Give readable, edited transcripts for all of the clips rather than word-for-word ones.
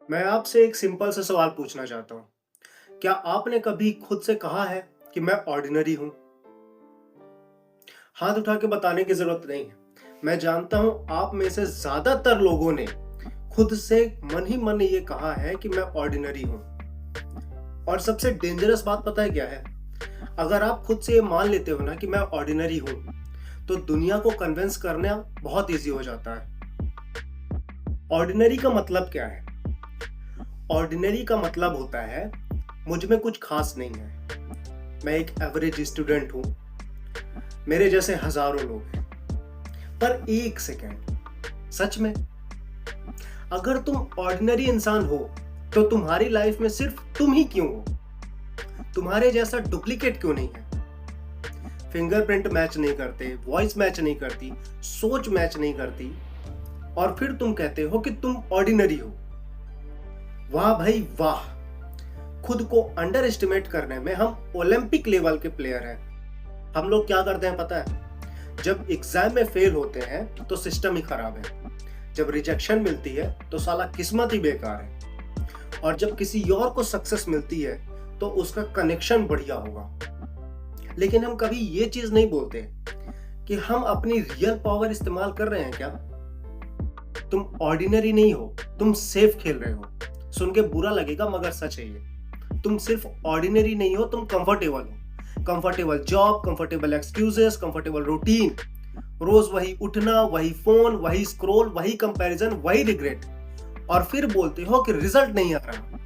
मैं आपसे एक सिंपल सा सवाल पूछना चाहता हूँ। क्या आपने कभी खुद से कहा है कि मैं ऑर्डिनरी हूँ? हाथ उठा के बताने की ज़रूरत नहीं है। मैं जानता हूँ आप में से ज़्यादातर लोगों ने खुद से मन ही मन ये कहा है कि मैं ऑर्डिनरी हूँ। और सबसे डेंजरस बात पता है क्या है? अगर आप खुद से ये मान लेते हो ना कि मैं ऑर्डिनरी हूँ, तो दुनिया को कन्विंस करना बहुत ईज़ी हो जाता है। ऑर्डिनरी का मतलब क्या है? ऑर्डिनरी का मतलब होता है, मुझ में कुछ खास नहीं है। मैं एक एवरेज स्टूडेंट हूँ। मेरे जैसे हजारों लोग हैं। पर एक सेकेंड, सच में अगर तुम ऑर्डिनरी इंसान हो तो तुम्हारी लाइफ में सिर्फ तुम ही क्यों हो? तुम्हारे जैसा डुप्लीकेट क्यों नहीं है? फिंगरप्रिंट मैच नहीं करते, वॉइस मैच नहीं करती, सोच मैच नहीं करती, और फिर तुम कहते हो कि तुम ऑर्डिनरी हो। वाह भाई वाह। खुद को अंडर एस्टिमेट करने में हम ओलंपिक लेवल के प्लेयर हैं। हम लोग क्या करते हैं पता है? जब एग्जाम में फेल होते हैं तो सिस्टम ही खराब है। जब रिजेक्शन मिलती है तो साला किस्मत ही बेकार है। और जब किसी और को सक्सेस मिलती है तो उसका कनेक्शन बढ़िया होगा। लेकिन हम कभी ये चीज नहीं बोलते कि हम अपनी रियल पावर इस्तेमाल कर रहे हैं क्या? तुम ऑर्डिनरी नहीं हो, तुम सेफ खेल रहे हो। सुन के बुरा लगेगा मगर सच है ये। तुम सिर्फ ऑर्डिनरी नहीं हो, तुम कंफर्टेबल हो। Comfortable job, comfortable excuses, comfortable routine, रोज वही उठना, वही फोन, वही स्क्रॉल, वही कंपैरिजन, वही रिग्रेट। और फिर बोलते हो कि रिजल्ट नहीं आ रहा।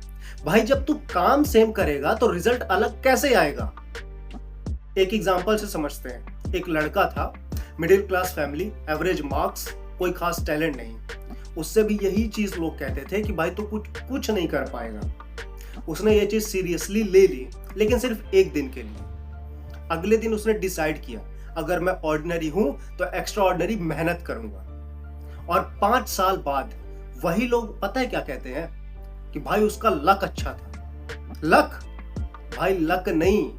भाई जब तू काम सेम करेगा तो रिजल्ट अलग कैसे आएगा? एक एग्जांपल से समझते हैं। एक लड़का था, middle class family, average marks, कोई खास टैलेंट नहीं। उससे भी यही चीज लोग कहते थे कि भाई तू कुछ कुछ नहीं कर पाएगा। उसने ये चीज सीरियसली ले ली, लेकिन सिर्फ एक दिन के लिए। अगले दिन उसने डिसाइड किया, अगर मैं ऑर्डिनरी हूं तो एक्स्ट्रा ऑर्डिनरी मेहनत करूंगा। और 5 साल बाद वही लोग पता है क्या कहते हैं? कि भाई उसका लक अच्छा था। लक? भाई लक नहीं,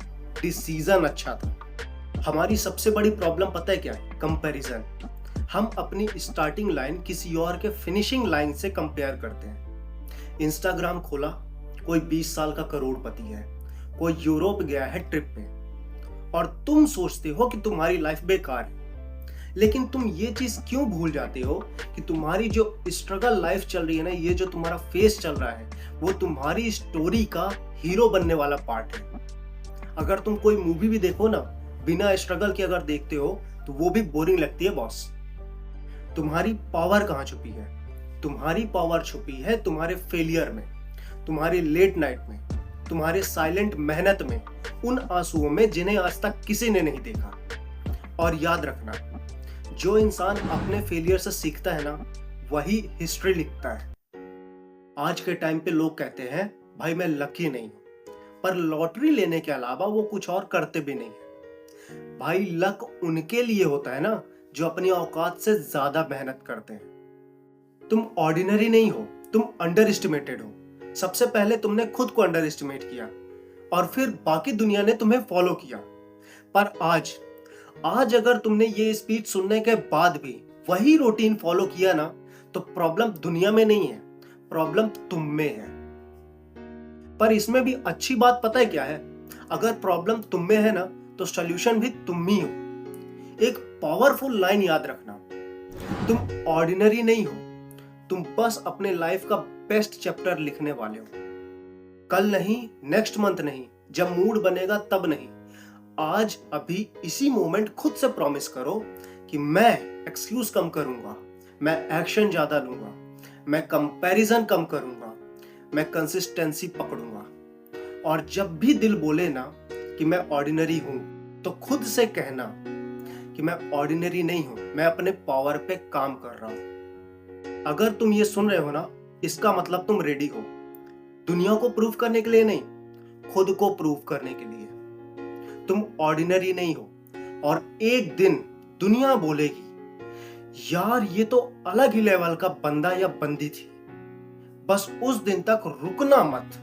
डिसीजन अच्छा था। हमारी सबसे बड़ी प्रॉब्लम पता है क्या है? कंपैरिजन। हम अपनी स्टार्टिंग लाइन किसी और के फिनिशिंग लाइन से कंपेयर करते हैं। इंस्टाग्राम खोला, कोई 20 साल का करोड़पति है, कोई यूरोप गया है ट्रिप पे, और तुम सोचते हो कि तुम्हारी लाइफ बेकार है। लेकिन तुम ये चीज क्यों भूल जाते हो कि तुम्हारी जो स्ट्रगल लाइफ चल रही है ना, ये जो तुम्हारा फेस चल रहा है, वो तुम्हारी स्टोरी का हीरो बनने वाला पार्ट है। अगर तुम कोई मूवी भी देखो ना, बिना स्ट्रगल के अगर देखते हो तो वो भी बोरिंग लगती है बॉस। तुम्हारी पावर कहाँ छुपी है? तुम्हारी पावर छुपी है तुम्हारे फेलियर में, तुम्हारे लेट नाइट में, तुम्हारे साइलेंट मेहनत में, उन आंसुओं में जिन्हें आज तक किसी ने नहीं देखा। और याद रखना, जो इंसान अपने फेलियर से सीखता है ना, वही हिस्ट्री लिखता है। आज के टाइम पे लोग कहते हैं भाई मैं लकी नहीं हूं, पर लॉटरी लेने के अलावा वो कुछ और करते भी नहीं है। भाई लक उनके लिए होता है ना जो अपनी औकात से ज्यादा मेहनत करते हैं। तुम ऑर्डिनरी नहीं हो, तुम अंडर एस्टिमेटेड हो। सबसे पहले तुमने खुद को अंडर एस्टिमेट किया, और फिर बाकी दुनिया ने तुम्हें फॉलो किया। पर आज आज अगर तुमने ये स्पीच सुनने के बाद भी वही रूटीन फॉलो किया ना, तो प्रॉब्लम दुनिया में नहीं है, प्रॉब्लम तुम में है। पर इसमें भी अच्छी बात पता है क्या है? अगर प्रॉब्लम तुम में है ना, तो सॉल्यूशन भी तुम ही हो। एक पावरफुल लाइन याद रखना, तुम ऑर्डिनरी नहीं हो, तुम बस अपने लाइफ का बेस्ट चैप्टर लिखने वाले हो। कल नहीं, नेक्स्ट मंथ नहीं, जब मूड बनेगा तब नहीं, आज अभी इसी मोमेंट खुद से प्रॉमिस करो कि मैं एक्सक्यूज कम करूंगा, मैं एक्शन ज्यादा लूंगा, मैं कंपैरिजन कम करूंगा, मैं कंसिस्टेंसी पकड़ूंगा। और जब भी दिल बोले ना कि मैं ऑर्डिनरी हूं, तो खुद से कहना कि मैं ऑर्डिनरी नहीं हूं, मैं अपने पावर पे काम कर रहा हूं। अगर तुम ये सुन रहे हो ना, इसका मतलब तुम रेडी हो। दुनिया को प्रूव करने के लिए नहीं, खुद को प्रूव करने के लिए। तुम ऑर्डिनरी नहीं हो, और एक दिन दुनिया बोलेगी यार ये तो अलग ही लेवल का बंदा या बंदी थी। बस उस दिन तक रुकना मत।